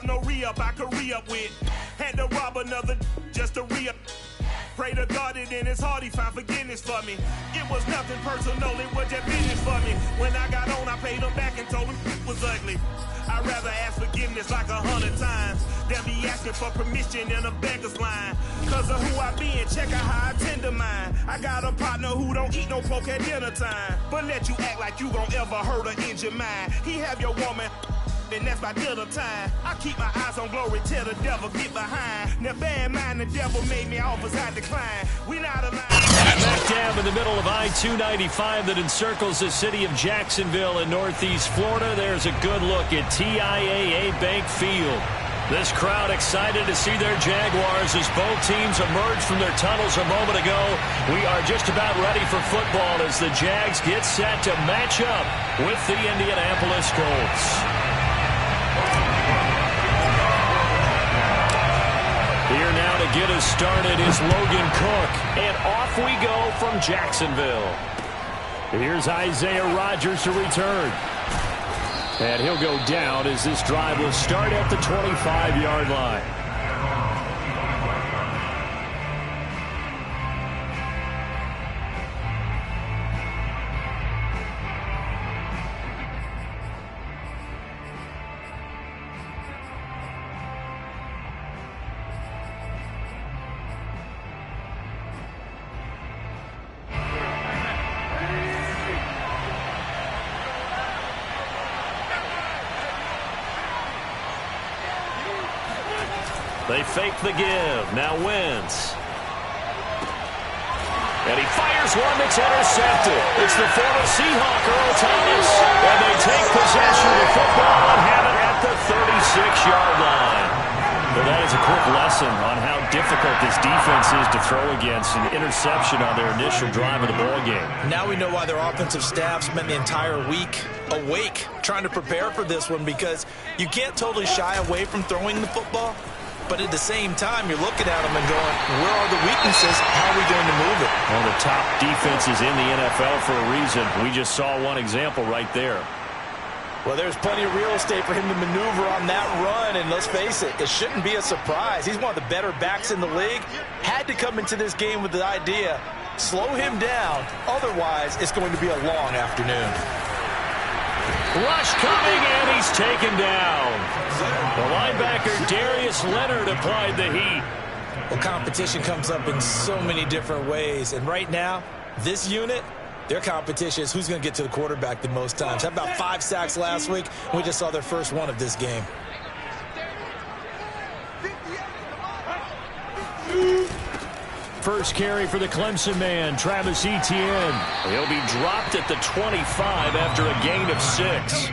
No re-up I could re-up with. Had to rob another just to re-up. Pray to God it in his heart he found forgiveness for me. It was nothing personal, it was just business for me. When I got on, I paid him back and told him it was ugly. I'd rather ask forgiveness like 100 times than be asking for permission in a beggar's line. Cause of who I be and check out how I tend to mine. I got a partner who don't eat no pork at dinner time, but let you act like you gon' ever hurt or injure mine. He have your woman, and that's my dinner time. I keep my eyes on glory till the devil get behind. Now bad mind, the devil made me offers I decline. We not alive. Back down in the middle of I-295 that encircles the city of Jacksonville in northeast Florida. There's a good look at TIAA Bank Field. This crowd excited to see their Jaguars as both teams emerged from their tunnels a moment ago. We are just about ready for football as the Jags get set to match up with the Indianapolis Colts. Here now to get us started is Logan Cook, and off we go from Jacksonville. Here's Isaiah Rodgers to return. And he'll go down as this drive will start at the 25-yard line. They fake the give. Now Wentz. And he fires one that's intercepted. It's the former Seahawk, Earl Thomas. And they take possession of the football and have it at the 36-yard line. Well, that is a quick lesson on how difficult this defense is to throw against. An interception on their initial drive of the ballgame. Now we know why their offensive staff spent the entire week awake trying to prepare for this one, because you can't totally shy away from throwing the football. But at the same time, you're looking at them and going, where are the weaknesses? How are we going to move it? One of the top defenses in the NFL for a reason. We just saw one example right there. Well, there's plenty of real estate for him to maneuver on that run. And let's face it, it shouldn't be a surprise. He's one of the better backs in the league. Had to come into this game with the idea, slow him down. Otherwise, it's going to be a long afternoon. Rush coming, and he's taken down. The linebacker, Darius Leonard, applied the heat. Well, competition comes up in so many different ways. And right now, this unit, their competition is who's going to get to the quarterback the most times. How about 5 sacks last week? We just saw their first one of this game. First carry for the Clemson man, Travis Etienne. He'll be dropped at the 25 after a gain of 6.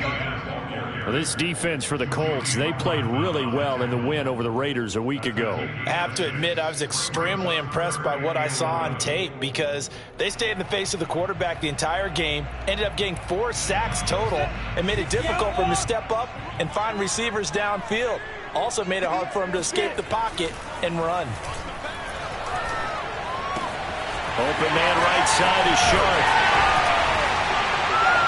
Well, this defense for the Colts, they played really well in the win over the Raiders a week ago. I have to admit, I was extremely impressed by what I saw on tape, because they stayed in the face of the quarterback the entire game, ended up getting 4 sacks total, and made it difficult for him to step up and find receivers downfield. Also made it hard for him to escape the pocket and run. Open man right side is Sharp.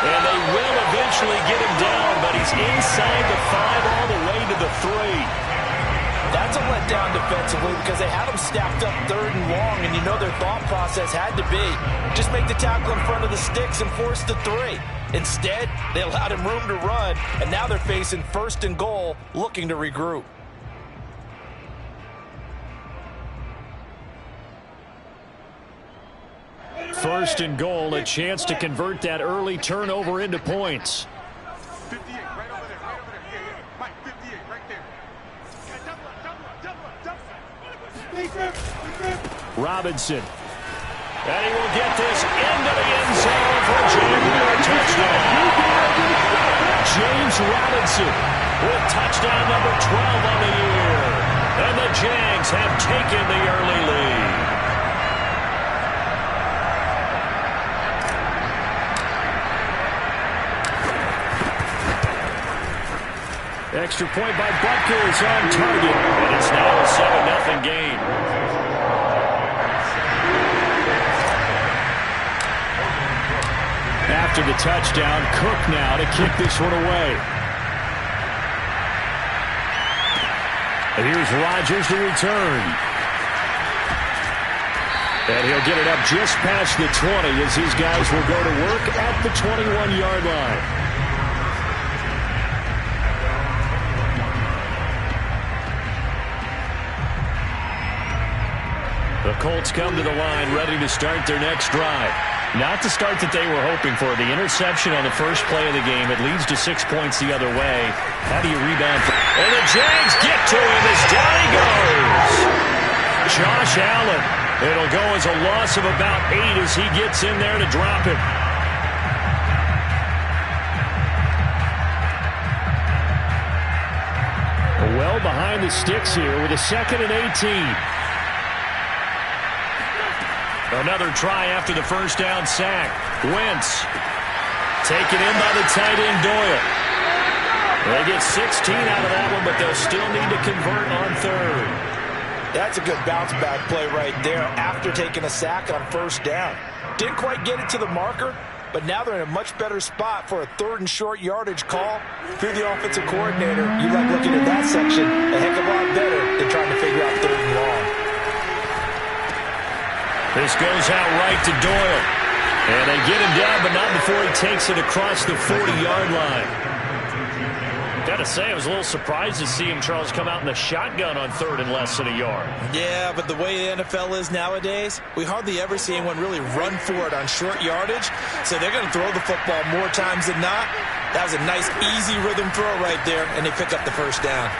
And they will eventually get him down, but he's inside the 5 all the way to the 3. That's a letdown defensively, because they had him stacked up 3rd and long, and you know their thought process had to be just make the tackle in front of the sticks and force the 3. Instead, they allowed him room to run, and now they're facing 1st and goal, looking to regroup. First and goal, a chance to convert that early turnover into points. 58, right over there, right over there. Yeah. Mike, 58, right there. Double. Robinson. And he will get this into the end zone for a Jaguar touchdown. James Robinson with touchdown number 12 on the year. And the Jags have taken the early lead. Extra point by Butker is on target, and it's now a 7-0 game. After the touchdown, Cook now to kick this one away. And here's Rodgers to return. And he'll get it up just past the 20 as his guys will go to work at the 21-yard line. The Colts come to the line ready to start their next drive. Not the start that they were hoping for. The interception on the first play of the game. It leads to 6 points the other way. How do you rebound? And the Jags get to him as down he goes. Josh Allen. It'll go as a loss of about 8 as he gets in there to drop it. Well behind the sticks here with a 2nd and 18. Another try after the first down sack. Wentz taken in by the tight end Doyle. They get 16 out of that one, but they'll still need to convert on 3rd. That's a good bounce-back play right there after taking a sack on 1st down. Didn't quite get it to the marker, but now they're in a much better spot for a 3rd and short yardage call. If you're the offensive coordinator, you like looking at that section a heck of a lot better than trying to figure out 3rd and long. This goes out right to Doyle. And they get him down, but not before he takes it across the 40-yard line. Got to say, I was a little surprised to see him, Charles, come out in the shotgun on 3rd and less than a yard. Yeah, but the way the NFL is nowadays, we hardly ever see anyone really run for it on short yardage. So they're going to throw the football more times than not. That was a nice, easy rhythm throw right there, and they pick up the 1st down.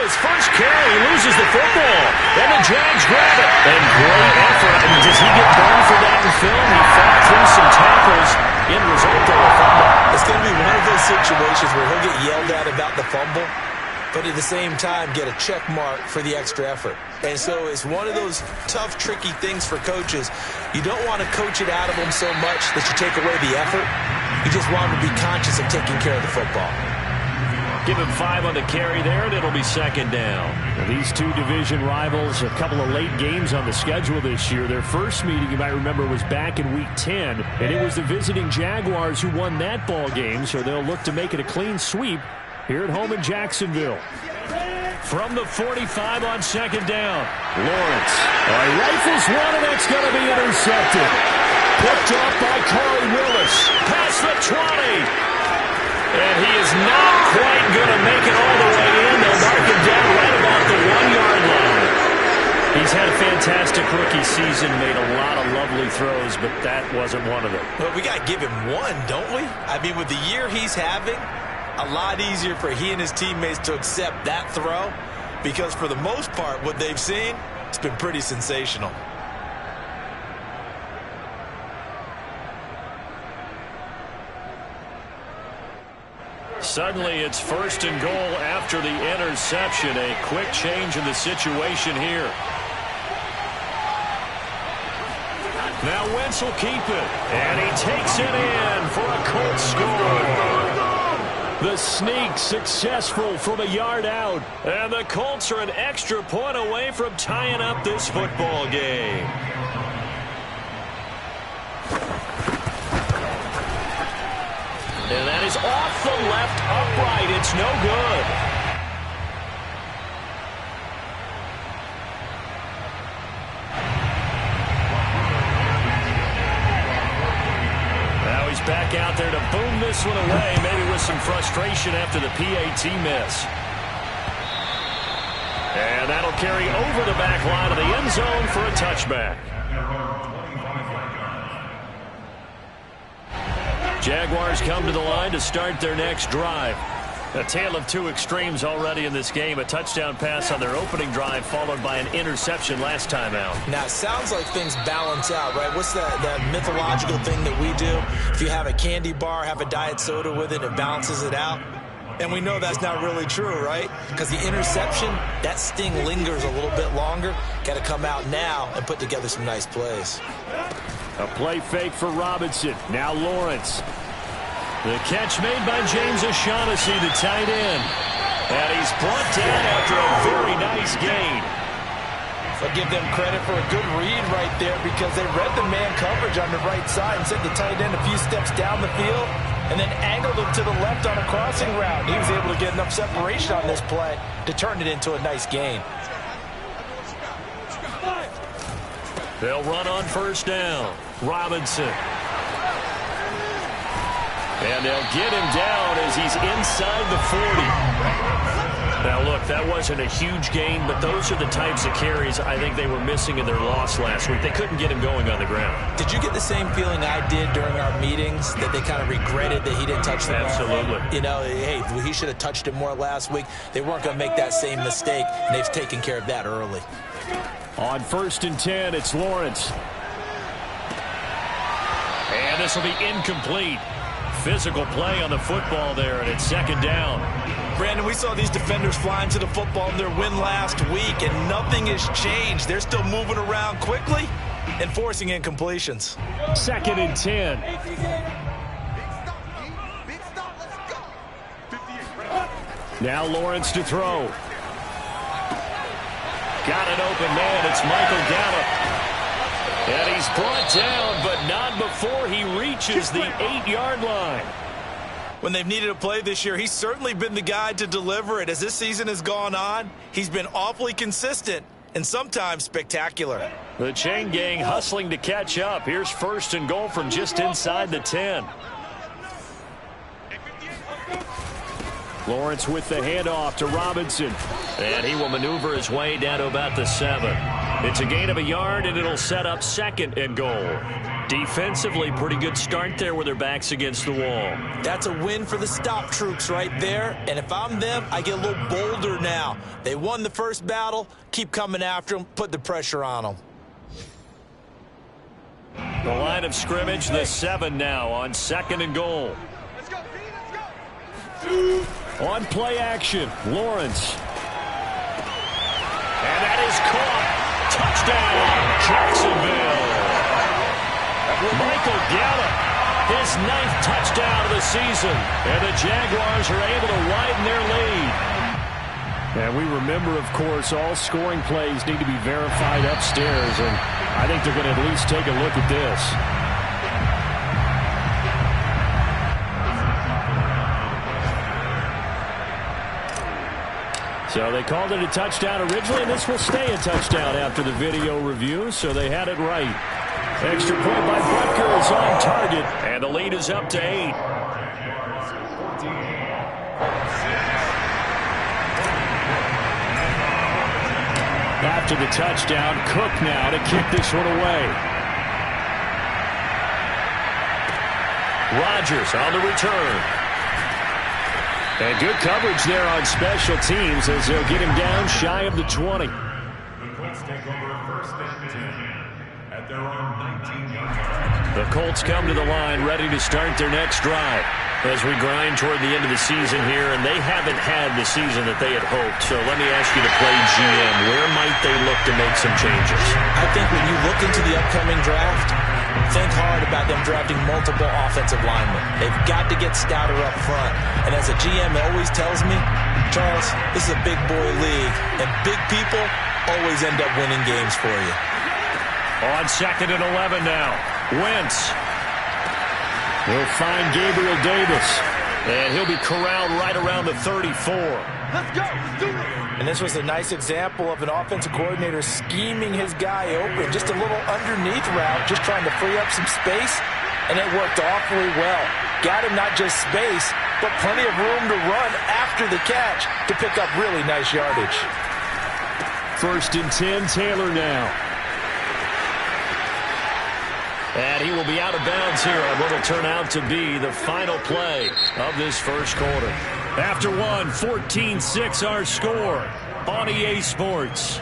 His first carry, he loses the football. And the Jags grab it. And great effort. And does he get burned for that in film? He fought through some tackles. End result, though, a fumble. It's going to be one of those situations where he'll get yelled at about the fumble, but at the same time get a check mark for the extra effort. And so it's one of those tough, tricky things for coaches. You don't want to coach it out of them so much that you take away the effort. You just want them to be conscious of taking care of the football. Give him 5 on the carry there, and it'll be 2nd down. Now, these two division rivals, a couple of late games on the schedule this year. Their first meeting, you might remember, was back in Week 10, and it was the visiting Jaguars who won that ball game, so they'll look to make it a clean sweep here at home in Jacksonville. From the 45 on 2nd down, Lawrence. Rifles one, and that's going to be intercepted. Picked up by Corey Willis. Past the 20. And he is not quite going to make it all the way in. They'll mark him down right about the 1-yard line. He's had a fantastic rookie season, made a lot of lovely throws, but that wasn't one of them. Well, we got to give him one, don't we? I mean, with the year he's having, a lot easier for he and his teammates to accept that throw, because for the most part, what they've seen, it's been pretty sensational. Suddenly it's 1st and goal after the interception. A quick change in the situation here. Now Wentz will keep it. And he takes it in for a Colts score. The sneak successful from a yard out. And the Colts are an extra point away from tying up this football game. And that is off the left upright. It's no good. Now he's back out there to boom this one away, maybe with some frustration after the PAT miss. And that'll carry over the back line of the end zone for a touchback. Jaguars come to the line to start their next drive. A tale of two extremes already in this game. A touchdown pass on their opening drive followed by an interception last time out. Now, it sounds like things balance out, right? What's that mythological thing that we do? If you have a candy bar, have a diet soda with it, it balances it out. And we know that's not really true, right? Because the interception, that sting lingers a little bit longer. Got to come out now and put together some nice plays. A play fake for Robinson. Now Lawrence. The catch made by James O'Shaughnessy, the tight end. And he's brought down after a very nice gain. I'll give them credit for a good read right there because they read the man coverage on the right side and sent the tight end a few steps down the field and then angled him to the left on a crossing route. He was able to get enough separation on this play to turn it into a nice gain. They'll run on first down. Robinson. And they'll get him down as he's inside the 40. Now, look, that wasn't a huge gain, but those are the types of carries I think they were missing in their loss last week. They couldn't get him going on the ground. Did you get the same feeling I did during our meetings, that they kind of regretted that he didn't touch the ball? Absolutely. You know, hey, he should have touched it more last week. They weren't going to make that same mistake, and they've taken care of that early. On 1st and 10, it's Lawrence. And this will be incomplete. Physical play on the football there, and it's 2nd down. Brandon, we saw these defenders flying to the football in their win last week, and nothing has changed. They're still moving around quickly and forcing incompletions. 2nd and 10. Now Lawrence to throw. Got an open man. It's Michael Gallup. And he's brought down, but not before he reaches the 8-yard line. When they've needed a play this year, he's certainly been the guy to deliver it. As this season has gone on, he's been awfully consistent and sometimes spectacular. The chain gang hustling to catch up. Here's 1st and goal from just inside the 10. Lawrence with the handoff to Robinson. And he will maneuver his way down to about the 7. It's a gain of a yard, and it'll set up 2nd and goal. Defensively, pretty good start there with their backs against the wall. That's a win for the stop troops right there. And if I'm them, I get a little bolder now. They won the first battle. Keep coming after them. Put the pressure on them. The line of scrimmage, the 7 now on 2nd and goal. Let's go, let's go. On play action, Lawrence. And that is caught. Touchdown, Jacksonville. Michael Gallup, his 9th touchdown of the season. And the Jaguars are able to widen their lead. And we remember, of course, all scoring plays need to be verified upstairs. And I think they're going to at least take a look at this. So they called it a touchdown originally, and this will stay a touchdown after the video review, so they had it right. Extra point by Butker is on target, and the lead is up to 8. After the touchdown, Cook now to kick this one away. Rodgers on the return. And good coverage there on special teams as they'll get him down shy of the 20. The Colts take over 1st and 10 at their own 19-yard line. The Colts come to the line ready to start their next drive as we grind toward the end of the season here, and they haven't had the season that they had hoped. So let me ask you to play GM. Where might they look to make some changes? I think when you look into the upcoming draft, think hard about them drafting multiple offensive linemen. They've got to get stouter up front. And as a GM always tells me, Charles, this is a big boy league, and big people always end up winning games for you. On 2nd and 11 now, Wentz will find Gabriel Davis, and he'll be corralled right around the 34. Let's go. Let's do it. And this was a nice example of an offensive coordinator scheming his guy open. Just a little underneath route, just trying to free up some space, and it worked awfully well. Got him not just space, but plenty of room to run after the catch to pick up really nice yardage. 1st and 10, Taylor now. And he will be out of bounds here on what will turn out to be the final play of this first quarter. After one, 14-6 our score on EA Sports.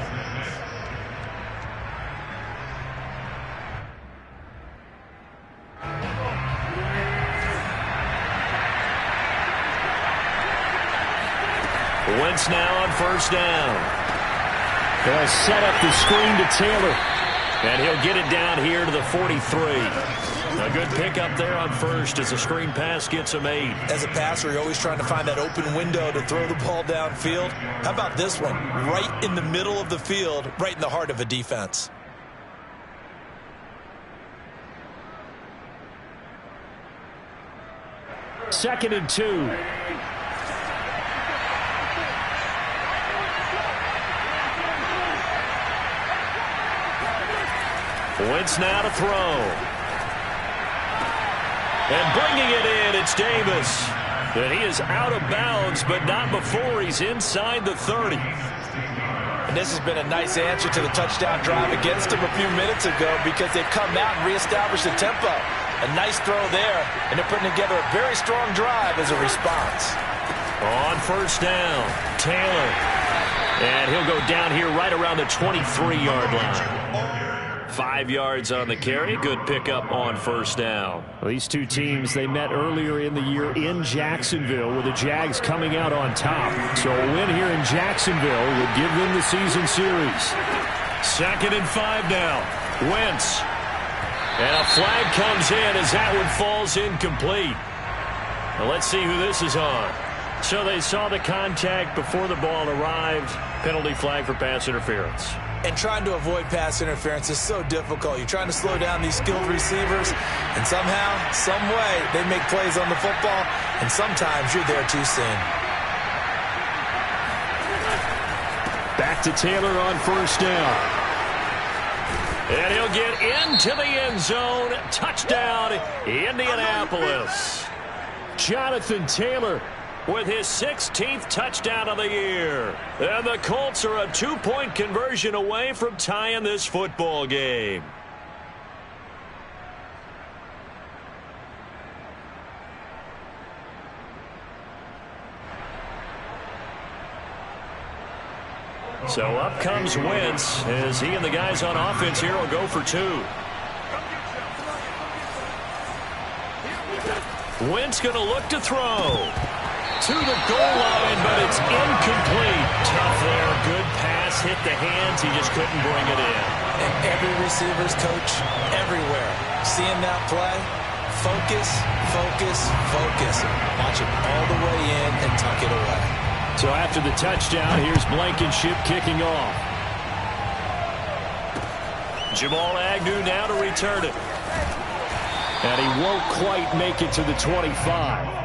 Wentz now on first down. They'll set up the screen to Taylor. And he'll get it down here to the 43. A good pickup there on first as the screen pass gets him 8. As a passer, you're always trying to find that open window to throw the ball downfield. How about this one? Right in the middle of the field, right in the heart of a defense. 2nd and 2. Wentz now to throw. And bringing it in, it's Davis. And he is out of bounds, but not before he's inside the 30. And this has been a nice answer to the touchdown drive against him a few minutes ago because they've come out and reestablished the tempo. A nice throw there, and they're putting together a very strong drive as a response. On 1st down, Taylor. And he'll go down here right around the 23-yard line. 5 yards on the carry. Good pickup on 1st down. Well, these two teams, they met earlier in the year in Jacksonville with the Jags coming out on top. So a win here in Jacksonville would give them the season series. 2nd and 5 now. Wentz. And a flag comes in as that one falls incomplete. Now let's see who this is on. So they saw the contact before the ball arrived. Penalty flag for pass interference. And trying to avoid pass interference is so difficult. You're trying to slow down these skilled receivers, and somehow, some way, they make plays on the football, and sometimes you're there too soon. Back to Taylor on 1st down. And he'll get into the end zone. Touchdown, Indianapolis. Jonathan Taylor with his 16th touchdown of the year. And the Colts are a 2-point conversion away from tying this football game. So up comes Wentz as he and the guys on offense here will go for 2. Wentz going to look to throw. To the goal line, but it's incomplete. Tough there. Good pass. Hit the hands. He just couldn't bring it in. And every receiver's coach everywhere. Seeing that play, focus, focus, focus. Watch it all the way in and tuck it away. So after the touchdown, here's Blankenship kicking off. Jamal Agnew now to return it. And he won't quite make it to the 25.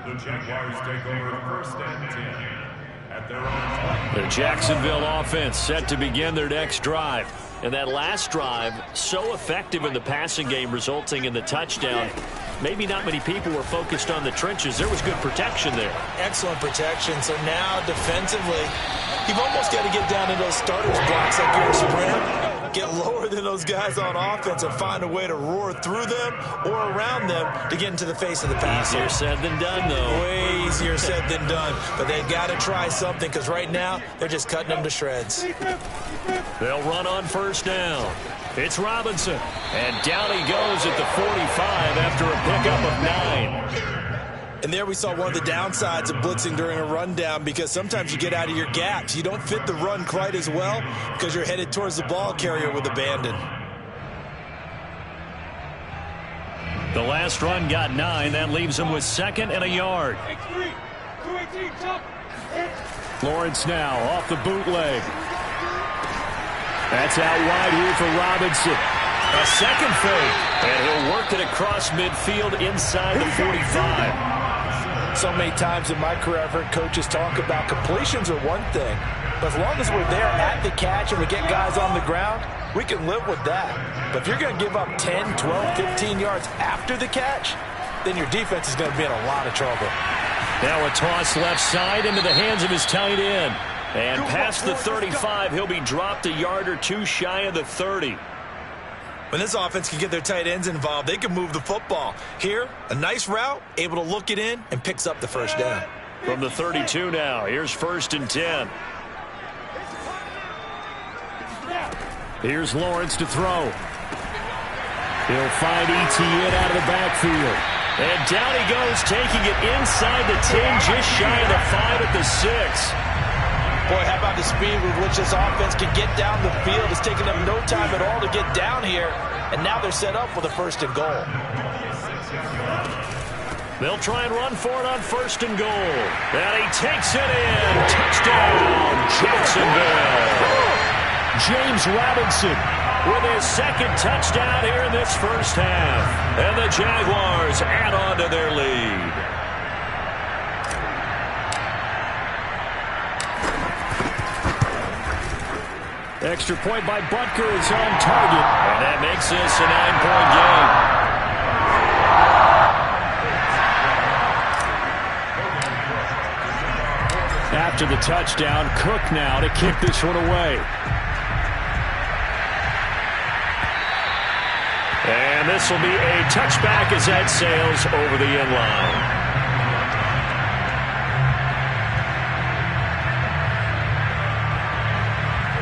The Jaguars take over 1st and 10 at their own. The Jacksonville offense set to begin their next drive. And that last drive, so effective in the passing game, resulting in the touchdown. Maybe not many people were focused on the trenches. There was good protection there. Excellent protection. So now defensively, you've almost got to get down to those starters blocks like you're a sprinter. Get lower than those guys on offense and find a way to roar through them or around them to get into the face of the passer. Easier said than done, though. Way easier said than done. But they've got to try something because right now they're just cutting them to shreds. They'll run on 1st down. It's Robinson. And down he goes at the 45 after a pickup of 9. And there we saw one of the downsides of blitzing during a rundown because sometimes you get out of your gaps. You don't fit the run quite as well because you're headed towards the ball carrier with abandon. The last run got 9. That leaves him with 2nd and a yard. Lawrence now off the bootleg. That's out wide here for Robinson. A second fake. And he'll work it across midfield inside the 45. So many times in my career I've heard coaches talk about completions are one thing. But as long as we're there at the catch and we get guys on the ground, we can live with that. But if you're going to give up 10, 12, 15 yards after the catch, then your defense is going to be in a lot of trouble. Now a toss left side into the hands of his tight end. And past the 35, he'll be dropped a yard or 2 shy of the 30. When this offense can get their tight ends involved, they can move the football. Here, a nice route, able to look it in, and picks up the 1st down. From the 32 now, here's 1st and 10. Here's Lawrence to throw. He'll find Etienne out of the backfield. And down he goes, taking it inside the 10, just shy of the 5 at the 6. Boy, how about the speed with which this offense can get down the field? It's taken them no time at all to get down here, and now they're set up with a 1st and goal. They'll try and run for it on 1st and goal. And he takes it in. Touchdown, Jacksonville. James Robinson with his second touchdown here in this first half. And the Jaguars add on to their lead. Extra point by Butker is on target. And that makes this a 9-point game. After the touchdown, Cook now to kick this one away. And this will be a touchback as that sails over the end line.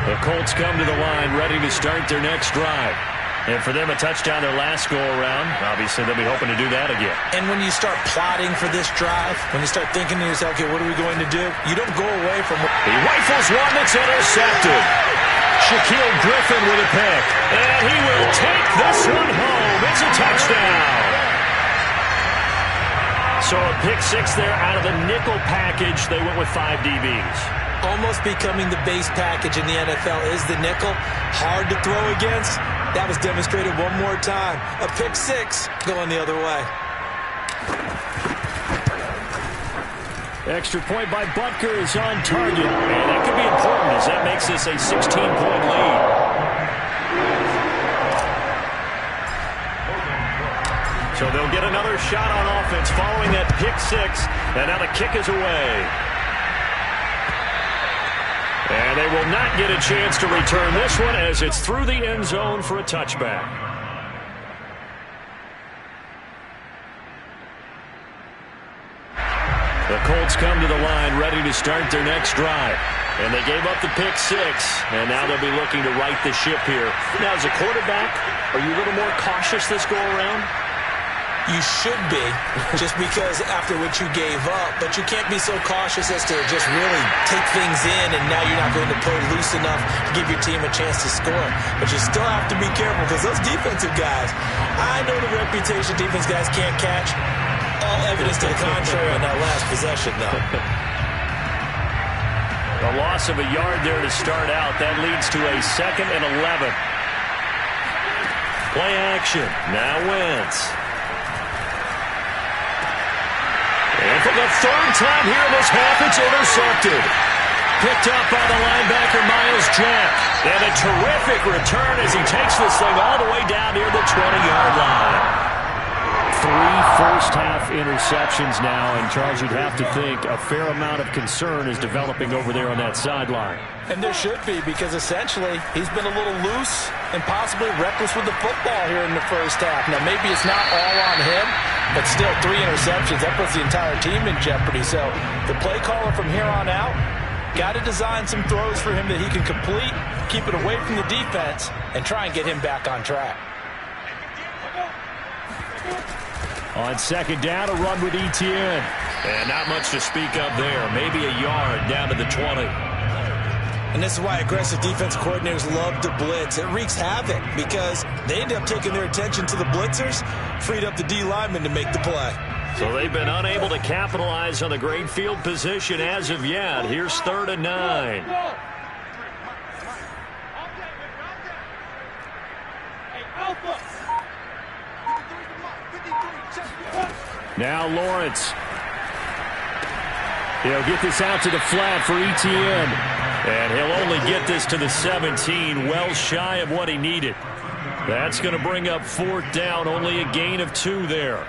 The Colts come to the line ready to start their next drive. And for them, a touchdown their last go-around. Obviously, they'll be hoping to do that again. And when you start plotting for this drive, when you start thinking to yourself, okay, what are we going to do? You don't go away from what... He rifles one that's intercepted. Shaquille Griffin with a pick. And he will take this one home. It's a touchdown. So a pick six there out of the nickel package. They went with 5 DBs. Almost becoming the base package in the NFL is the nickel. Hard to throw against. That was demonstrated one more time. A pick six going the other way. Extra point by Butker is on target. And that could be important as that makes this a 16-point lead. So they'll get another shot on offense following that pick six. And now the kick is away. And they will not get a chance to return this one as it's through the end zone for a touchback. The Colts come to the line ready to start their next drive. And they gave up the pick six. And now they'll be looking to right the ship here. Now, as a quarterback, are you a little more cautious this go-around? You should be, just because after what you gave up. But you can't be so cautious as to just really take things in, and now you're not going to play loose enough to give your team a chance to score. But you still have to be careful because those defensive guys, I know the reputation defense guys can't catch. All evidence to the contrary on that last possession, though. A loss of a yard there to start out. That leads to a 2nd and 11. Play action. Now Wentz. And for the third time here in this half, it's intercepted. Picked up by the linebacker, Miles Jack. And a terrific return as he takes this thing all the way down near the 20-yard line. 3 first-half interceptions now, and Charles, you'd have to think a fair amount of concern is developing over there on that sideline. And there should be, because essentially he's been a little loose and possibly reckless with the football here in the first half. Now, maybe it's not all on him, but still 3 interceptions. That puts the entire team in jeopardy. So the play caller from here on out got to design some throws for him that he can complete, keep it away from the defense, and try and get him back on track. On second down, a run with Etienne. And not much to speak of there. Maybe a yard down to the 20. And this is why aggressive defense coordinators love to blitz. It wreaks havoc because they end up taking their attention to the blitzers, freed up the D lineman to make the play. So they've been unable to capitalize on the great field position as of yet. Here's 3rd and 9. Now Lawrence. He'll get this out to the flat for Etienne. And he'll only get this to the 17, well shy of what he needed. That's going to bring up 4th down, only a gain of 2 there.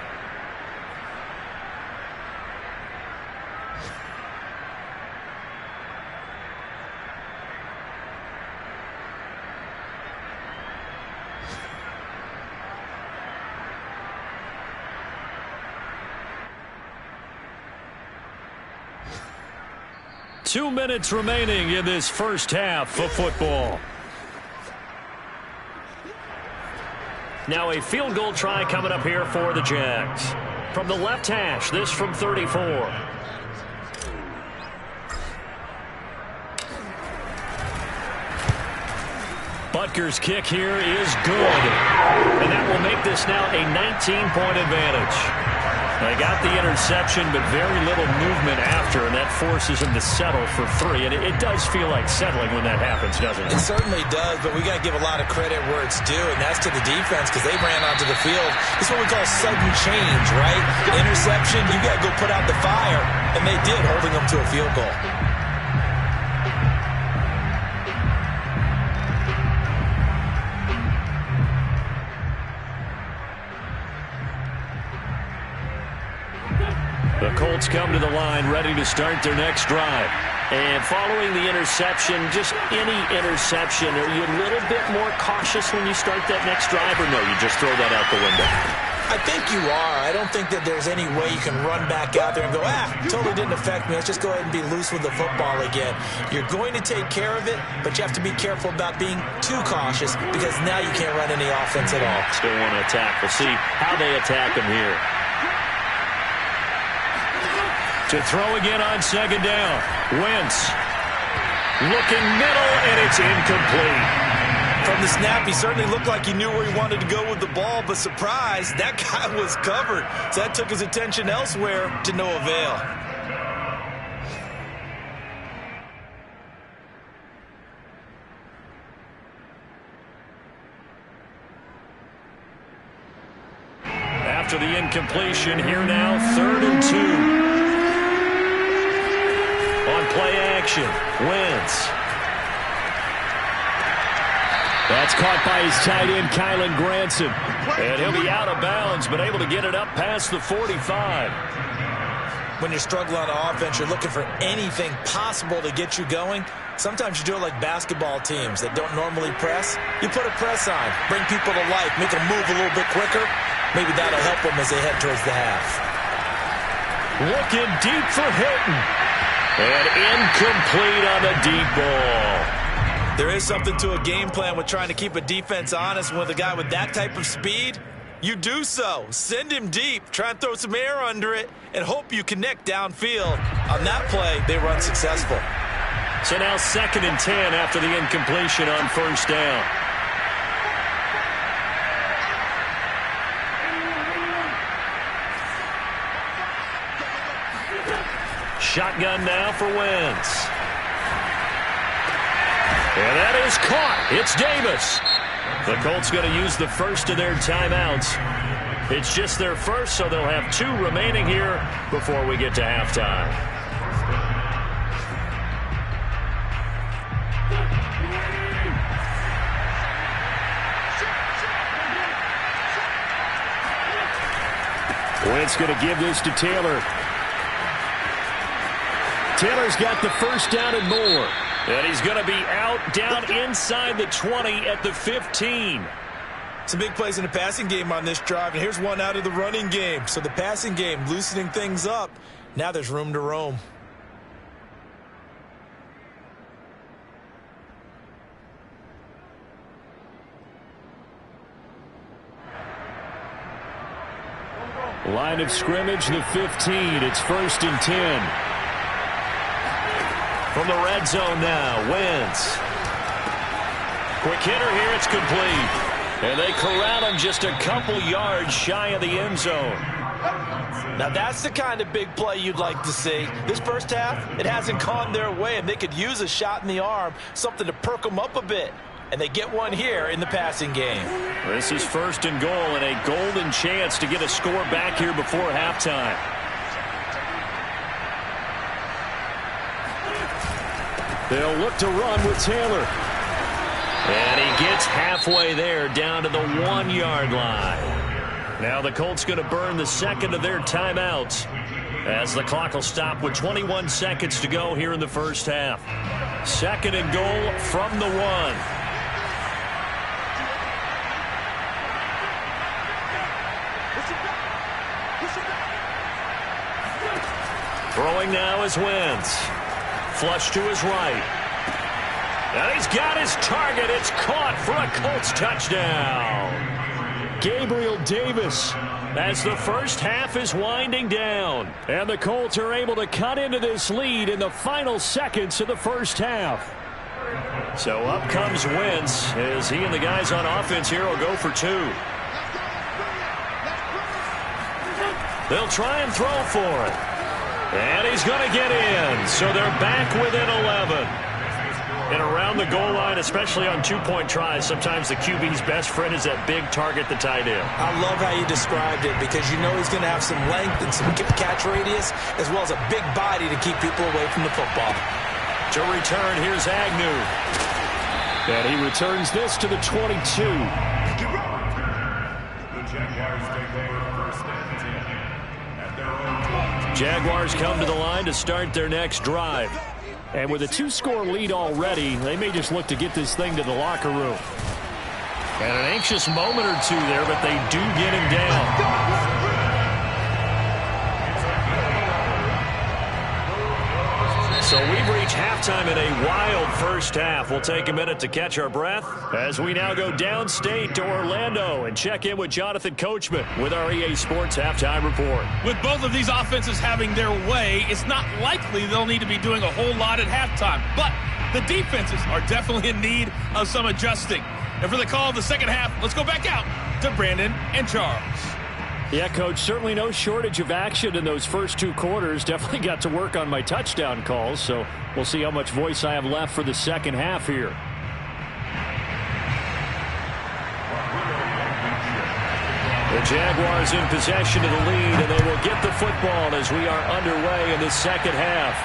Two minutes remaining in this first half of football. Now a field goal try coming up here for the Jags. From the left hash, this from 34. Butker's kick here is good. And that will make this now a 19-point advantage. They got the interception, but very little movement after, and that forces him to settle for 3, and it does feel like settling when that happens, doesn't it? It certainly does, but we got to give a lot of credit where it's due, and that's to the defense because they ran onto the field. This is what we call sudden change, right? Interception, you got to go put out the fire, and they did, holding them to a field goal. The Colts come to the line ready to start their next drive. And following the interception, just any interception, are you a little bit more cautious when you start that next drive, or no, you just throw that out the window? I think you are. I don't think that there's any way you can run back out there and go, totally didn't affect me. Let's just go ahead and be loose with the football again. You're going to take care of it, but you have to be careful about being too cautious because now you can't run any offense at all. Still want to attack. We'll see how they attack him here. To throw again on second down. Wentz looking middle, and it's incomplete. From the snap, he certainly looked like he knew where he wanted to go with the ball, but surprise, that guy was covered. So that took his attention elsewhere to no avail. After the incompletion, here now, 3rd and 2. On play action, Wentz. That's caught by his tight end, Kylen Granson. And he'll be out of bounds, but able to get it up past the 45. When you're struggling on offense, you're looking for anything possible to get you going. Sometimes you do it like basketball teams that don't normally press. You put a press on, bring people to life, make them move a little bit quicker. Maybe that'll help them as they head towards the half. Looking deep for Hilton. And incomplete on the deep ball. There is something to a game plan with trying to keep a defense honest. With a guy with that type of speed, you do so. Send him deep, try and throw some air under it, and hope you connect downfield. On that play, they run successful. So now 2nd and 10 after the incompletion on 1st down. Shotgun now for Wentz. And that is caught. It's Davis. The Colts going to use the first of their timeouts. It's just their first, so they'll have 2 remaining here before we get to halftime. Wentz going to give this to Taylor. Taylor's got the first down and more. And he's going to be out down inside the 20 at the 15. Some big plays in the passing game on this drive, and here's one out of the running game. So the passing game loosening things up. Now there's room to roam. Line of scrimmage, the 15. It's 1st and 10. From the red zone now, Wentz. Quick hitter here, it's complete. And they corral him just a couple yards shy of the end zone. Now that's the kind of big play you'd like to see. This first half, it hasn't gone their way, and they could use a shot in the arm, something to perk them up a bit. And they get one here in the passing game. This is 1st and goal, and a golden chance to get a score back here before halftime. They'll look to run with Taylor. And he gets halfway there down to the 1-yard line. Now the Colts going to burn the 2nd of their timeouts as the clock will stop with 21 seconds to go here in the first half. 2nd and goal from the 1. Throwing now is Wentz. Flush to his right. And he's got his target. It's caught for a Colts touchdown. Gabriel Davis as the first half is winding down. And the Colts are able to cut into this lead in the final seconds of the first half. So up comes Wentz as he and the guys on offense here will go for 2. They'll try and throw for it. And he's going to get in. So they're back within 11. And around the goal line, especially on two-point tries, sometimes the QB's best friend is that big target, the tight end. I love how you described it because you know he's going to have some length and some catch radius as well as a big body to keep people away from the football. To return, here's Agnew. And he returns this to the 22. The Jaguars take over first and 10 at their own 20. Jaguars come to the line to start their next drive. And with a 2-score lead already, they may just look to get this thing to the locker room. And an anxious moment or two there, but they do get him down. So we've reached halftime in a wild first half. We'll take a minute to catch our breath as we now go downstate to Orlando and check in with Jonathan Coachman with our EA Sports Halftime Report. With both of these offenses having their way, it's not likely they'll need to be doing a whole lot at halftime. But the defenses are definitely in need of some adjusting. And for the call of the second half, let's go back out to Brandon and Charles. Yeah, Coach, certainly no shortage of action in those first two quarters. Definitely got to work on my touchdown calls, so we'll see how much voice I have left for the second half here. The Jaguars in possession of the lead, and they will get the football as we are underway in the second half.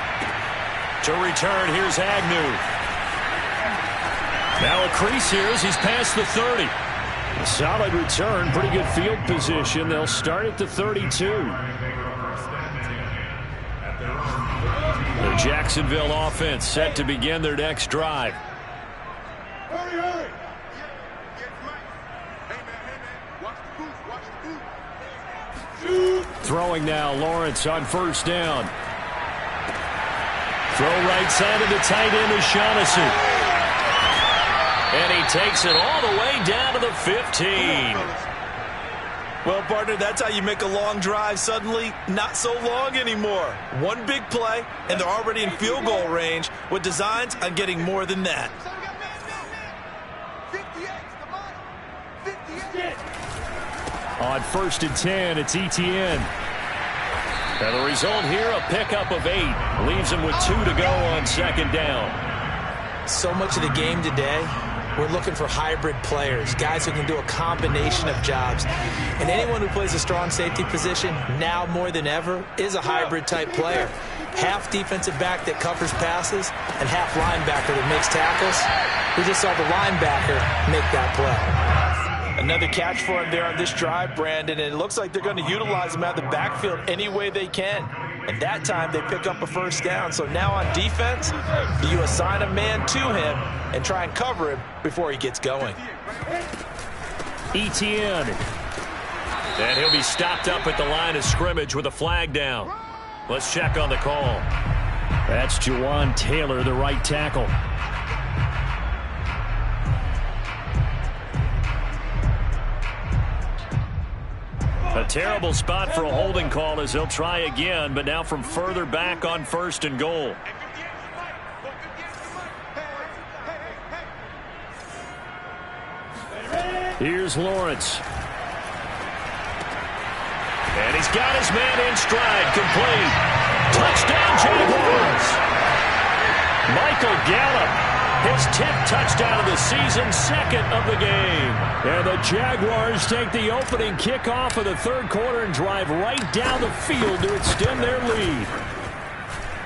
To return, here's Agnew. Now a crease here as he's past the 30. A solid return, pretty good field position. They'll start at the 32. The Jacksonville offense set to begin their next drive. Throwing now, Lawrence on first down. Throw right side of the tight end O'Shaughnessy. And he takes it all the way down to the 15. Well, partner, that's how you make a long drive suddenly not so long anymore. One big play, and they're already in field goal range with designs on getting more than that. On first and 10, it's Etienne. And the result here, a pickup of 8. Leaves him with 2 to go on second down. So much of the game today, we're looking for hybrid players, guys who can do a combination of jobs. And anyone who plays a strong safety position, now more than ever, is a hybrid type player. Half defensive back that covers passes and half linebacker that makes tackles. We just saw the linebacker make that play. Another catch for him there on this drive, Brandon, and it looks like they're going to utilize him out of the backfield any way they can. And that time they pick up a first down. So now on defense, do you assign a man to him and try and cover him before he gets going? Etienne. And he'll be stopped up at the line of scrimmage with a flag down. Let's check on the call. That's Juwan Taylor, the right tackle. A terrible spot for a holding call as they'll try again, but now from further back on first and goal. Here's Lawrence. And he's got his man in stride, complete. Touchdown, Jaguars. Michael Gallup. His 10th touchdown of the season, second of the game. And the Jaguars take the opening kickoff of the third quarter and drive right down the field to extend their lead.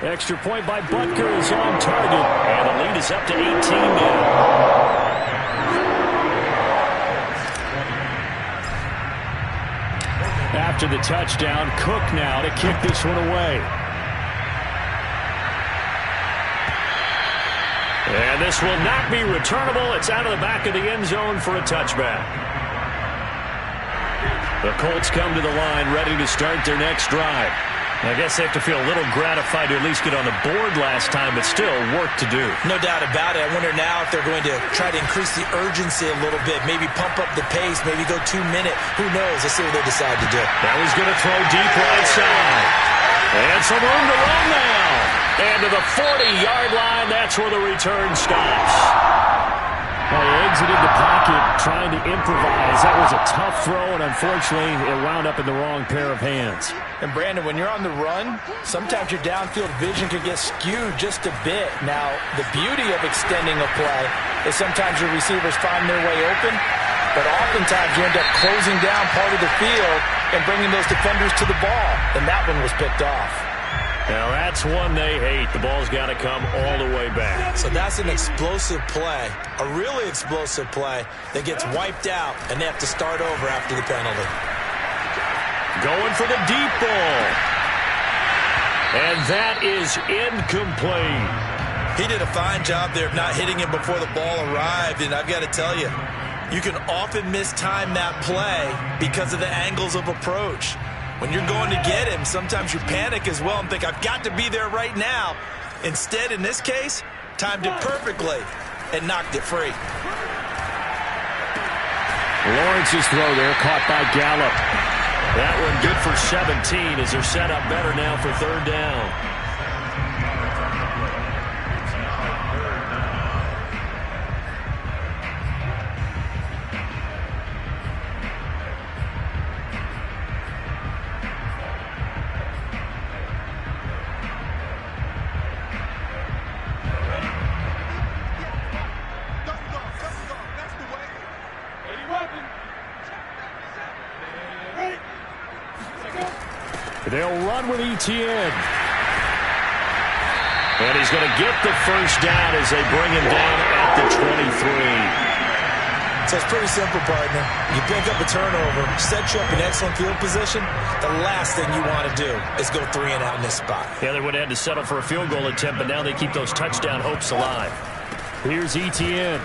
Extra point by Butker is on target. And the lead is up to 18 now. After the touchdown, Cook now to kick this one away. And this will not be returnable. It's out of the back of the end zone for a touchback. The Colts come to the line ready to start their next drive. I guess they have to feel a little gratified to at least get on the board last time, but still work to do. No doubt about it. I wonder now if they're going to try to increase the urgency a little bit, maybe pump up the pace, maybe go 2-minute. Who knows? Let's see what they decide to do. Now he's going to throw deep right side. And some room to run now. And to the 40-yard line, that's where the return stops. Well, he exited the pocket trying to improvise. That was a tough throw, and unfortunately, it wound up in the wrong pair of hands. And, Brandon, when you're on the run, sometimes your downfield vision can get skewed just a bit. Now, the beauty of extending a play is sometimes your receivers find their way open, but oftentimes you end up closing down part of the field and bringing those defenders to the ball, and that one was picked off. Now, that's one they hate. The ball's got to come all the way back. So that's an explosive play, a really explosive play that gets wiped out, and they have to start over after the penalty. Going for the deep ball. And that is incomplete. He did a fine job there of not hitting him before the ball arrived, and I've got to tell you, you can often mistime that play because of the angles of approach. When you're going to get him, sometimes you panic as well and think, I've got to be there right now. Instead, in this case, timed it perfectly and knocked it free. Lawrence's throw there caught by Gallup. That one good for 17 as they're set up better now for third down. They'll run with Etienne. And he's going to get the first down as they bring him down at the 23. So it's pretty simple, partner. You pick up a turnover, set you up in excellent field position. The last thing you want to do is go 3 and out in this spot. Yeah, they would have had to settle for a field goal attempt, but now they keep those touchdown hopes alive. Here's Etienne.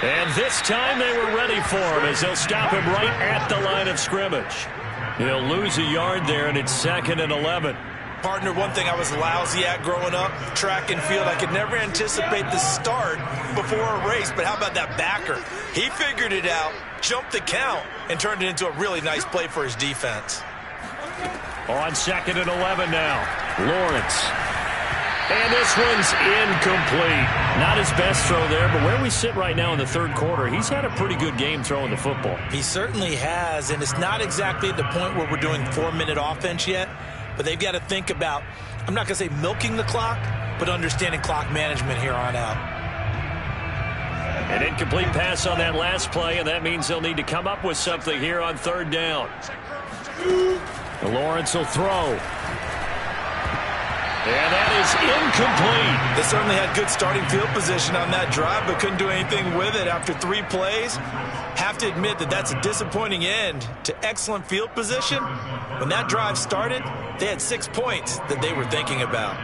And this time they were ready for him as they'll stop him right at the line of scrimmage. He'll lose a yard there, and it's 2nd and 11. Partner, one thing I was lousy at growing up, track and field, I could never anticipate the start before a race, but how about that backer? He figured it out, jumped the count, and turned it into a really nice play for his defense. On 2nd and 11 now, Lawrence. And this one's incomplete. Not his best throw there, but where we sit right now in the third quarter, he's had a pretty good game throwing the football. He certainly has, and it's not exactly at the point where we're doing 4-minute offense yet, but they've got to think about, I'm not going to say milking the clock, but understanding clock management here on out. An incomplete pass on that last play, and that means they'll need to come up with something here on third down. Lawrence will throw. And that is incomplete. They certainly had good starting field position on that drive, but couldn't do anything with it after 3 plays. Have to admit that that's a disappointing end to excellent field position. When that drive started, they had 6 points that they were thinking about.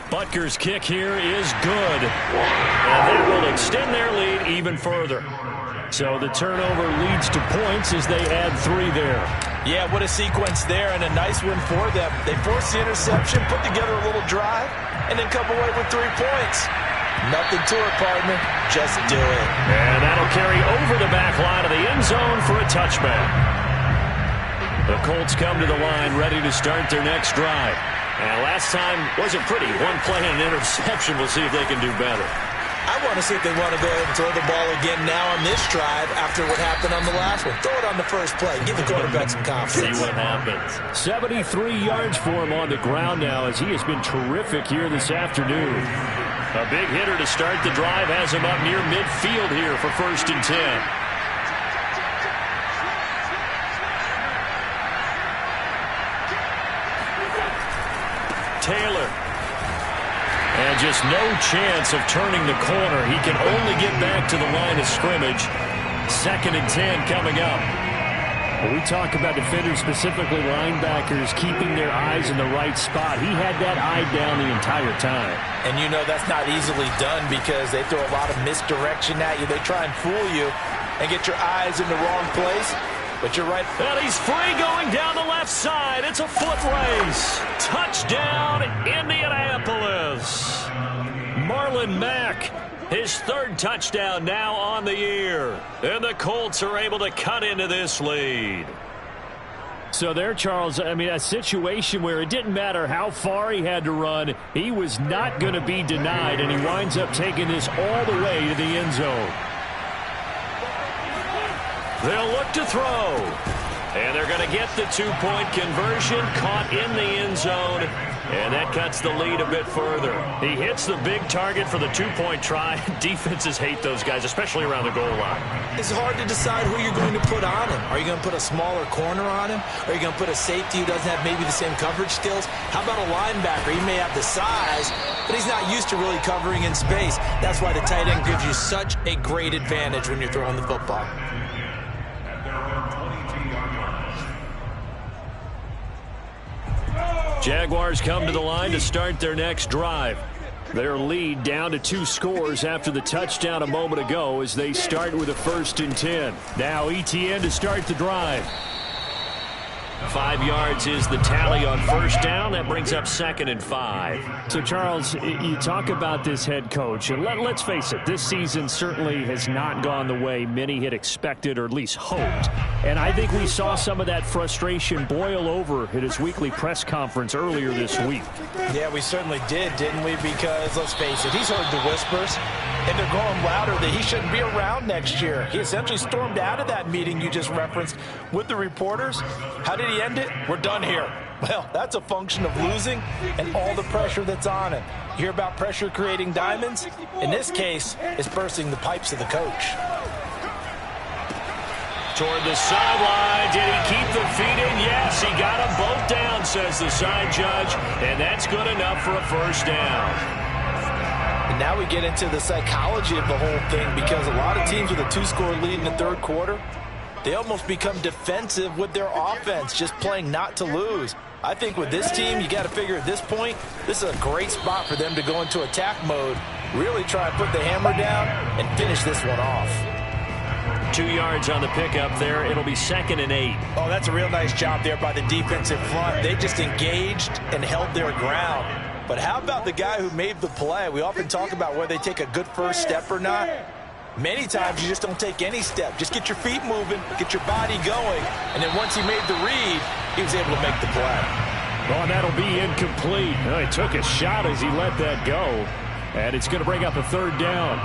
Butker's kick here is good. And that will extend their lead even further. So the turnover leads to points as they add 3 there. Yeah, what a sequence there, and a nice one for them. They forced the interception, put together a little drive, and then come away with 3 points. Nothing to it, partner. Just do it. And that'll carry over the back line of the end zone for a touchback. The Colts come to the line ready to start their next drive. And last time wasn't pretty. 1 play and an interception. We'll see if they can do better. I want to see if they want to go ahead and throw the ball again now on this drive after what happened on the last one. Throw it on the first play. Give the quarterback some confidence. See what happens. 73 yards for him on the ground now as he has been terrific here this afternoon. A big hitter to start the drive has him up near midfield here for 1st and 10. Taylor. And just no chance of turning the corner. He can only get back to the line of scrimmage. 2nd and 10 coming up. When we talk about defenders, specifically linebackers, keeping their eyes in the right spot, he had that eye down the entire time. And you know that's not easily done because they throw a lot of misdirection at you. They try and fool you and get your eyes in the wrong place. But you're right. And he's free going down the left side. It's a foot race. Touchdown, Indianapolis. Marlon Mack, his 3rd touchdown now on the year. And the Colts are able to cut into this lead. So there, Charles, I mean, a situation where it didn't matter how far he had to run, he was not going to be denied, and he winds up taking this all the way to the end zone. They'll look to throw. And they're going to get the two-point conversion, caught in the end zone, and that cuts the lead a bit further. He hits the big target for the two-point try. Defenses hate those guys, especially around the goal line. It's hard to decide who you're going to put on him. Are you going to put a smaller corner on him? Are you going to put a safety who doesn't have maybe the same coverage skills? How about a linebacker? He may have the size, but he's not used to really covering in space. That's why the tight end gives you such a great advantage when you're throwing the football. Jaguars come to the line to start their next drive. Their lead down to 2 scores after the touchdown a moment ago as they start with a 1st and 10. Now ETN to start the drive. 5 yards is the tally on 1st down. That brings up 2nd and 5. So, Charles, you talk about this head coach, and let's face it, this season certainly has not gone the way many had expected or at least hoped. And I think we saw some of that frustration boil over at his weekly press conference earlier this week. Yeah, we certainly did, didn't we? Because, let's face it, he's heard the whispers, and they're growing louder that he shouldn't be around next year. He essentially stormed out of that meeting you just referenced with the reporters. How did he end it? We're done here. Well, that's a function of losing and all the pressure that's on him. You hear about pressure creating diamonds? In this case, it's bursting the pipes of the coach. Toward the sideline. Did he keep the feet in? Yes, he got them both down, says the side judge, and that's good enough for a 1st down. And now we get into the psychology of the whole thing, because a lot of teams with a 2-score lead in the 3rd quarter, they almost become defensive with their offense, just playing not to lose. I think with this team, you got to figure at this point, this is a great spot for them to go into attack mode, really try and put the hammer down and finish this one off. 2 yards on the pickup there. It'll be 2nd and 8. Oh, that's a real nice job there by the defensive front. They just engaged and held their ground. But how about the guy who made the play? We often talk about whether they take a good first step or not. Many times you just don't take any step. Just get your feet moving, get your body going, and then once he made the read, he was able to make the play. Oh, and that'll be incomplete. Oh, he took a shot as he let that go, and it's going to bring up a 3rd down.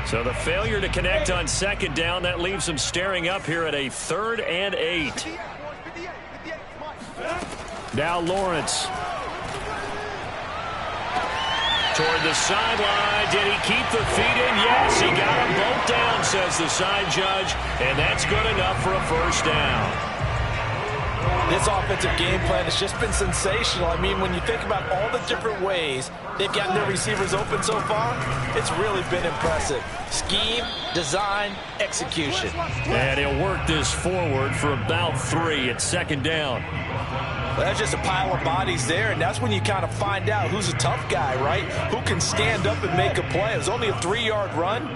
So the failure to connect on 2nd down, that leaves them staring up here at a 3rd and 8. Now Lawrence. Toward the sideline. Did he keep the feet in? Yes, he got them both down, says the side judge, and that's good enough for a 1st down. This offensive game plan has just been sensational. I mean, when you think about all the different ways they've gotten their receivers open so far, it's really been impressive. Scheme, design, execution. And he'll work this forward for about 3 at 2nd down. Well, that's just a pile of bodies there, and that's when you kind of find out who's a tough guy, right? Who can stand up and make a play. It was only a 3-yard run,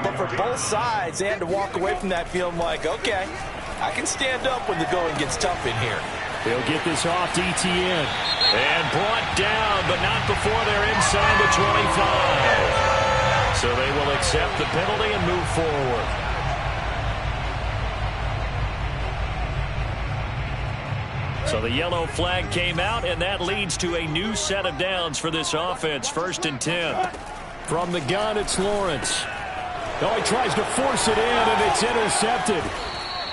but for both sides, they had to walk away from that feeling like, okay, I can stand up when the going gets tough in here. They'll get this off to ETN. And brought down, but not before they're inside the 25. So they will accept the penalty and move forward. So the yellow flag came out, and that leads to a new set of downs for this offense. 1st and 10. From the gun, it's Lawrence. Oh, he tries to force it in, and it's intercepted.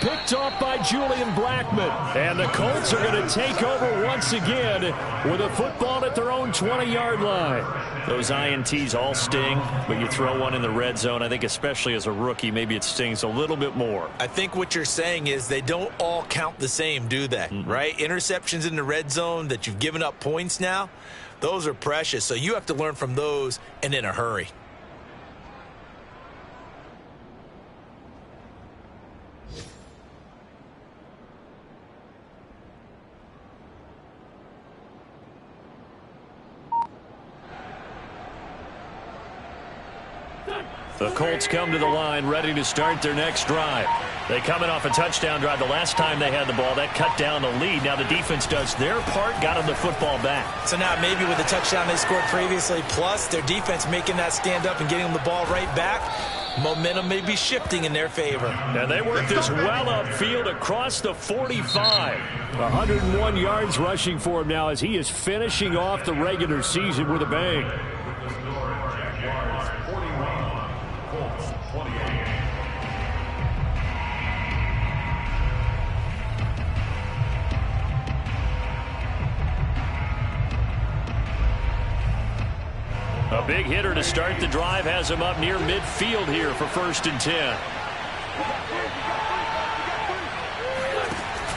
Picked off by Julian Blackmon. And the Colts are going to take over once again with a football at their own 20-yard line. Those INTs all sting, but you throw one in the red zone, I think especially as a rookie, maybe it stings a little bit more. I think what you're saying is they don't all count the same, do they? Right? Interceptions in the red zone that you've given up points now, those are precious. So you have to learn from those and in a hurry. The Colts come to the line ready to start their next drive. They come in off a touchdown drive. The last time they had the ball, that cut down the lead. Now the defense does their part, got them the football back. So now maybe with the touchdown they scored previously, plus their defense making that stand up and getting them the ball right back, momentum may be shifting in their favor. And they work this well upfield across the 45. 101 yards rushing for him now as he is finishing off the regular season with a bang. Jaguars 41, Colts 28. A big hitter to start the drive has him up near midfield here for 1st and 10.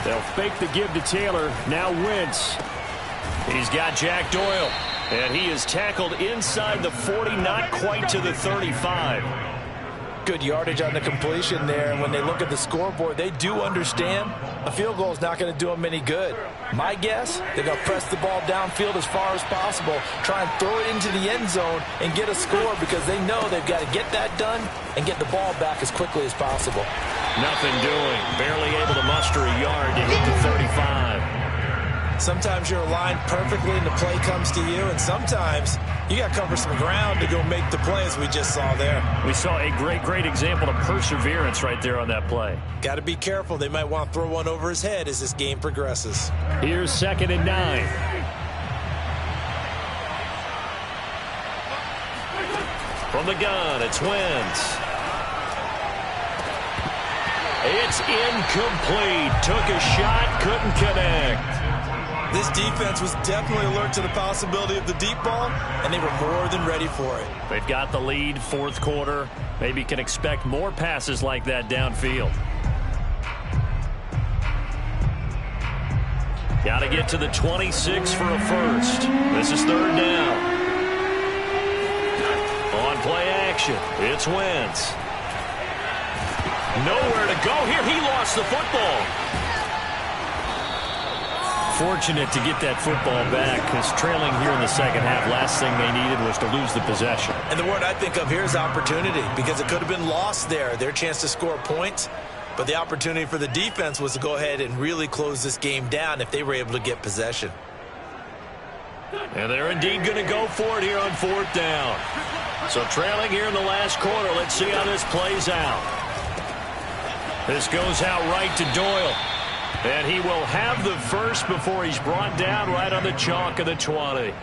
They'll fake the give to Taylor. Now Wentz. He's got Jack Doyle. And he is tackled inside the 40, not quite to the 35. Good yardage on the completion there. And when they look at the scoreboard, they do understand a field goal is not going to do them any good. My guess, they're going to press the ball downfield as far as possible, try and throw it into the end zone and get a score because they know they've got to get that done and get the ball back as quickly as possible. Nothing doing. Barely able to muster a yard to hit the 35. Sometimes you're aligned perfectly and the play comes to you, and sometimes you got to cover some ground to go make the play, as we just saw there. We saw a great example of perseverance right there on that play. Got to be careful. They might want to throw one over his head as this game progresses. Here's 2nd and 9. From the gun, it's Wentz. It's incomplete. Took a shot, couldn't connect. This defense was definitely alert to the possibility of the deep ball, and they were more than ready for it. They've got the lead, 4th quarter. Maybe can expect more passes like that downfield. Got to get to the 26 for a first. This is 3rd down. On play action, it's Wentz. Nowhere to go here. He lost the football. Fortunate to get that football back because trailing here in the 2nd half, last thing they needed was to lose the possession. And the word I think of here is opportunity, because it could have been lost there, their chance to score points. But the opportunity for the defense was to go ahead and really close this game down if they were able to get possession. And they're indeed going to go for it here on 4th down. So trailing here in the last quarter, let's see how this plays out. This goes out right to Doyle. And he will have the first before he's brought down right on the chalk of the 20.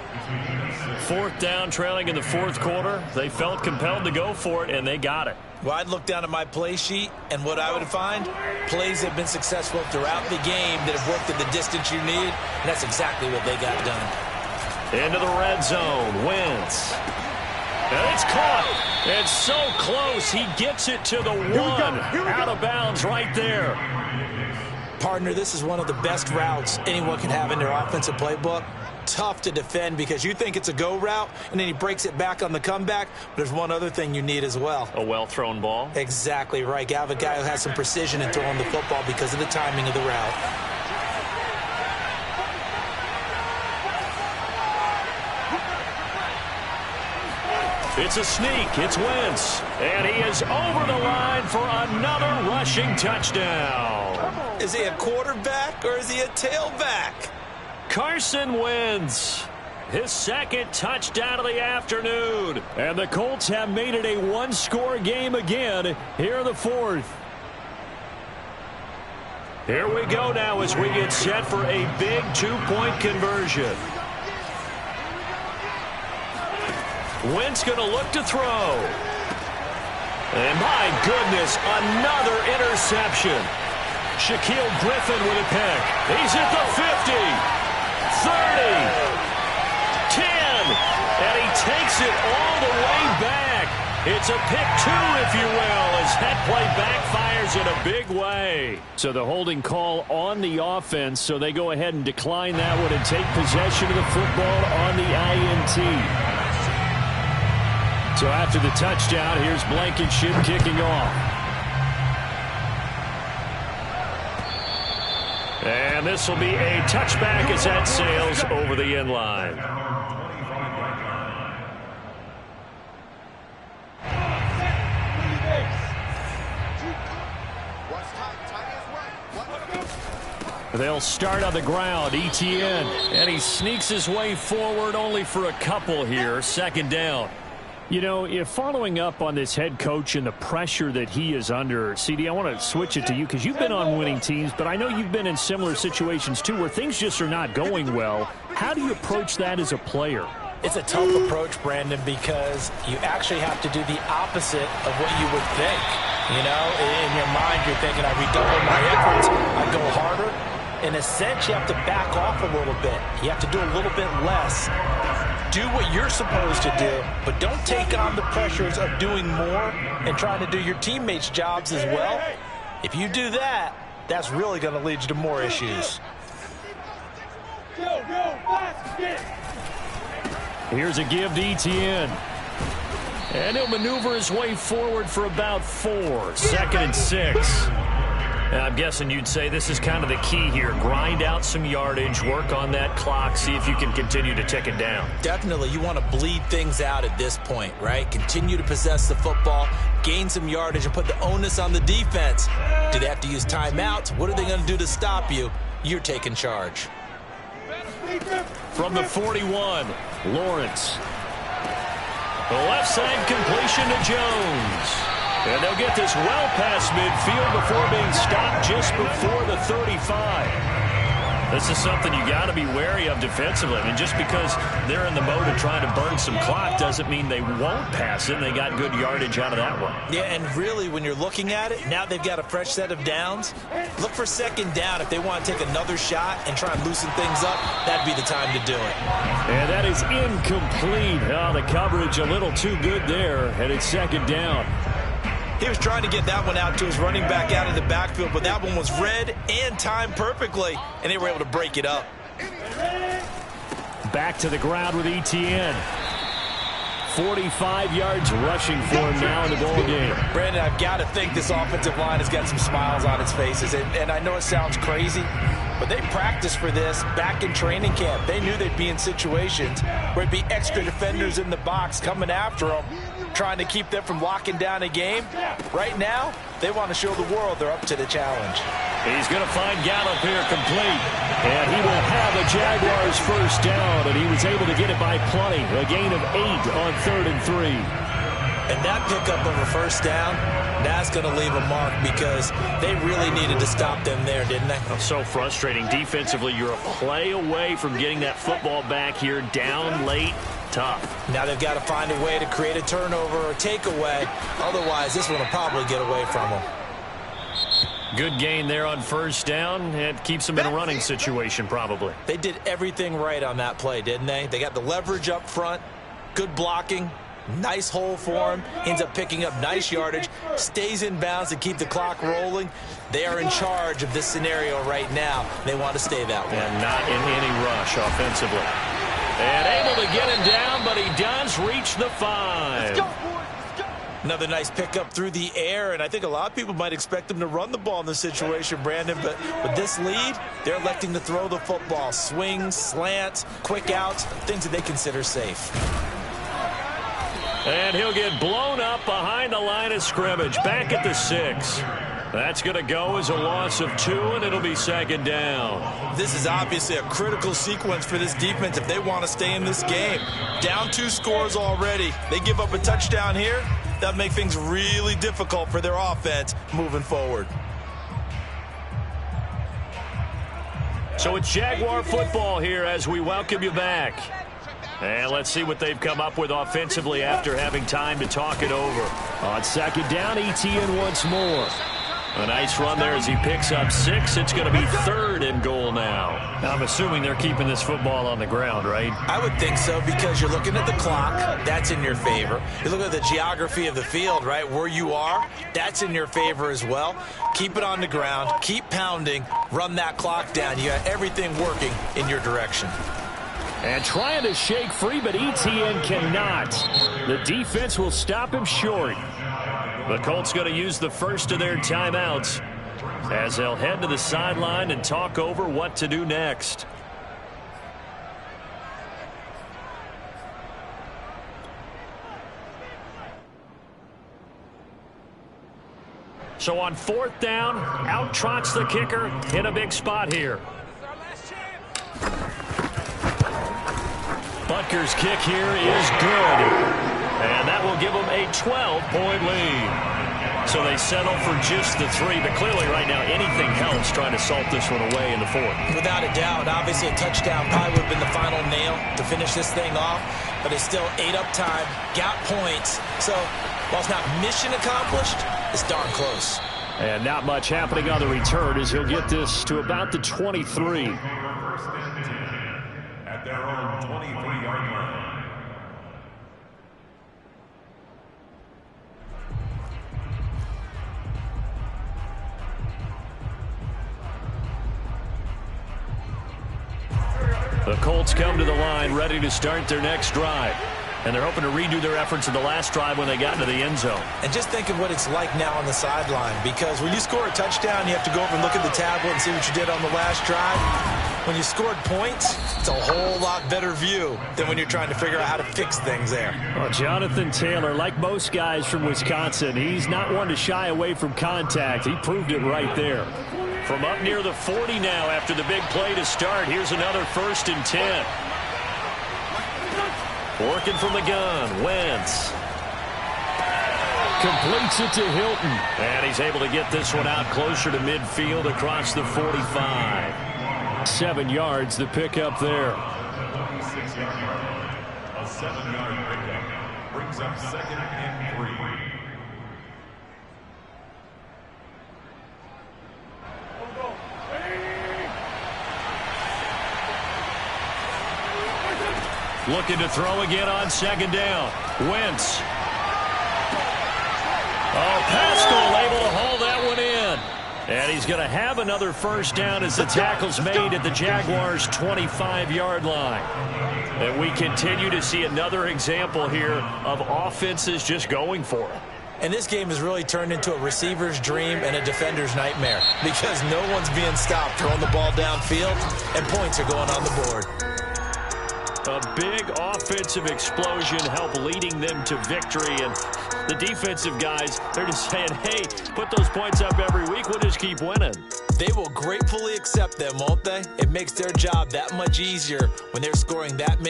4th down, trailing in the 4th quarter. They felt compelled to go for it, and they got it. Well, I'd look down at my play sheet, and what I would find, plays have been successful throughout the game that have worked at the distance you need, and that's exactly what they got done. Into the red zone, Wentz. And it's caught. It's so close. He gets it to the 1. Out of bounds right there. Partner, this is one of the best routes anyone can have in their offensive playbook. Tough to defend because you think it's a go route, and then he breaks it back on the comeback. But there's one other thing you need as well. A well-thrown ball? Exactly right. You have a guy who has some precision in throwing the football because of the timing of the route. It's a sneak. It's Wentz. And he is over the line for another rushing touchdown. Is he a quarterback or is he a tailback? Carson Wentz, his 2nd touchdown of the afternoon. And the Colts have made it a one-score game again here in the 4th. Here we go now as we get set for a big 2-point conversion. Wentz going to look to throw. And my goodness, another interception. Shaquille Griffin with a pick. He's at the 50, 30, 10, and he takes it all the way back. It's a pick 2, if you will, as that play backfires in a big way. So the holding call on the offense, so they go ahead and decline that one and take possession of the football on the INT. So after the touchdown, here's Blankenship kicking off. And this will be a touchback as that sails over the end line. They'll start on the ground. Etienne. And he sneaks his way forward only for a couple here. Second down. You know, if following up on this head coach and the pressure that he is under, CD, I want to switch it to you because you've been on winning teams, but I know you've been in similar situations too where things just are not going well. How do you approach that as a player? It's a tough approach, Brandon, because you actually have to do the opposite of what you would think. You know, in your mind, you're thinking, I redouble my efforts, I go harder. In a sense, you have to back off a little bit. You have to do a little bit less. Do what you're supposed to do, but don't take on the pressures of doing more and trying to do your teammates' jobs as well. If you do that, that's really going to lead you to more issues. Here's a give to Etienne. And he'll maneuver his way forward for about 4. Second and 6. I'm guessing you'd say this is kind of the key here. Grind out some yardage, work on that clock, see if you can continue to tick it down. Definitely. You want to bleed things out at this point, right? Continue to possess the football, gain some yardage, and put the onus on the defense. Do they have to use timeouts? What are they going to do to stop you? You're taking charge. From the 41, Lawrence. The left side completion to Jones. And they'll get this well past midfield before being stopped just before the 35. This is something you got to be wary of defensively. I mean, just because they're in the mode of trying to burn some clock doesn't mean they won't pass it. They got good yardage out of that one. Yeah, and really, when you're looking at it, now they've got a fresh set of downs. Look for second down. If they want to take another shot and try and loosen things up, that'd be the time to do it. And that is incomplete. Oh, the coverage a little too good there, and it's second down. He was trying to get that one out to his running back out of the backfield, but that one was read and timed perfectly, and they were able to break it up. Back to the ground with Etienne. 45 yards rushing for him now in the ball game. Brandon, I've got to think this offensive line has got some smiles on its faces, and I know it sounds crazy, but they practiced for this back in training camp. They knew they'd be in situations where it'd be extra defenders in the box coming after them, trying to keep them from locking down a game. Right now, they want to show the world they're up to the challenge. He's going to find Gallup here complete. And he will have a Jaguars first down, and he was able to get it by plenty. A gain of 8 on 3rd and 3. And that pickup of a first down, that's going to leave a mark because they really needed to stop them there, didn't they? Oh, so frustrating. Defensively, you're a play away from getting that football back here down late. Tough. Now they've got to find a way to create a turnover or takeaway. Otherwise, this one will probably get away from them. Good gain there on first down. It keeps them in a running situation probably. They did everything right on that play, didn't they? They got the leverage up front, good blocking, nice hole for him, ends up picking up nice yardage, stays in bounds to keep the clock rolling. They are in charge of this scenario right now. They want to stay that way. And not in any rush offensively. And able to get him down, but he does reach the 5. Another nice pickup through the air, and I think a lot of people might expect them to run the ball in this situation, Brandon, but with this lead, they're electing to throw the football. Swings, slants, quick outs, things that they consider safe. And he'll get blown up behind the line of scrimmage, back at the 6. That's going to go as a loss of 2, and it'll be second down. This is obviously a critical sequence for this defense if they want to stay in this game. Down 2 scores already. They give up a touchdown here. That'll make things really difficult for their offense moving forward. So it's Jaguar football here as we welcome you back. And let's see what they've come up with offensively after having time to talk it over. On second down, Etienne once more. A nice run there as he picks up 6. It's going to be 3rd and goal now. I'm assuming they're keeping this football on the ground, right? I would think so because you're looking at the clock. That's in your favor. You look at the geography of the field, right, where you are. That's in your favor as well. Keep it on the ground. Keep pounding. Run that clock down. You got everything working in your direction. And trying to shake free, but Etienne cannot. The defense will stop him short. The Colts going to use the first of their timeouts as they'll head to the sideline and talk over what to do next. So on 4th down, out trots the kicker in a big spot here. Butker's kick here is good. And that will give them a 12-point lead. So they settle for just the 3, but clearly right now anything helps trying to salt this one away in the 4th. Without a doubt, obviously a touchdown probably would have been the final nail to finish this thing off, but it's still 8 up time, got points. So while it's not mission accomplished, it's darn close. And not much happening on the return as he'll get this to about the 23. First and 10 at their own 23-yard line. The Colts come to the line ready to start their next drive. And they're hoping to redo their efforts in the last drive when they got into the end zone. And just think of what it's like now on the sideline, because when you score a touchdown, you have to go over and look at the tablet and see what you did on the last drive. When you scored points, it's a whole lot better view than when you're trying to figure out how to fix things there. Well, Jonathan Taylor, like most guys from Wisconsin, he's not one to shy away from contact. He proved it right there. From up near the 40 now after the big play to start. Here's another 1st and 10. Working from the gun, Wentz. Completes it to Hilton. And he's able to get this one out closer to midfield across the 45. 7 yards, the pickup there. A 7-yard pickup brings up 2nd and 3. Looking to throw again on 2nd down. Wentz. Oh, Pascal able to haul that one in. And he's going to have another 1st down as the tackle's made at the Jaguars' 25-yard line. And we continue to see another example here of offenses just going for it. And this game has really turned into a receiver's dream and a defender's nightmare, because no one's being stopped throwing the ball downfield, and points are going on the board. A big offensive explosion helped leading them to victory. And the defensive guys, they're just saying, hey, put those points up every week. We'll just keep winning. They will gratefully accept them, won't they? It makes their job that much easier when they're scoring that many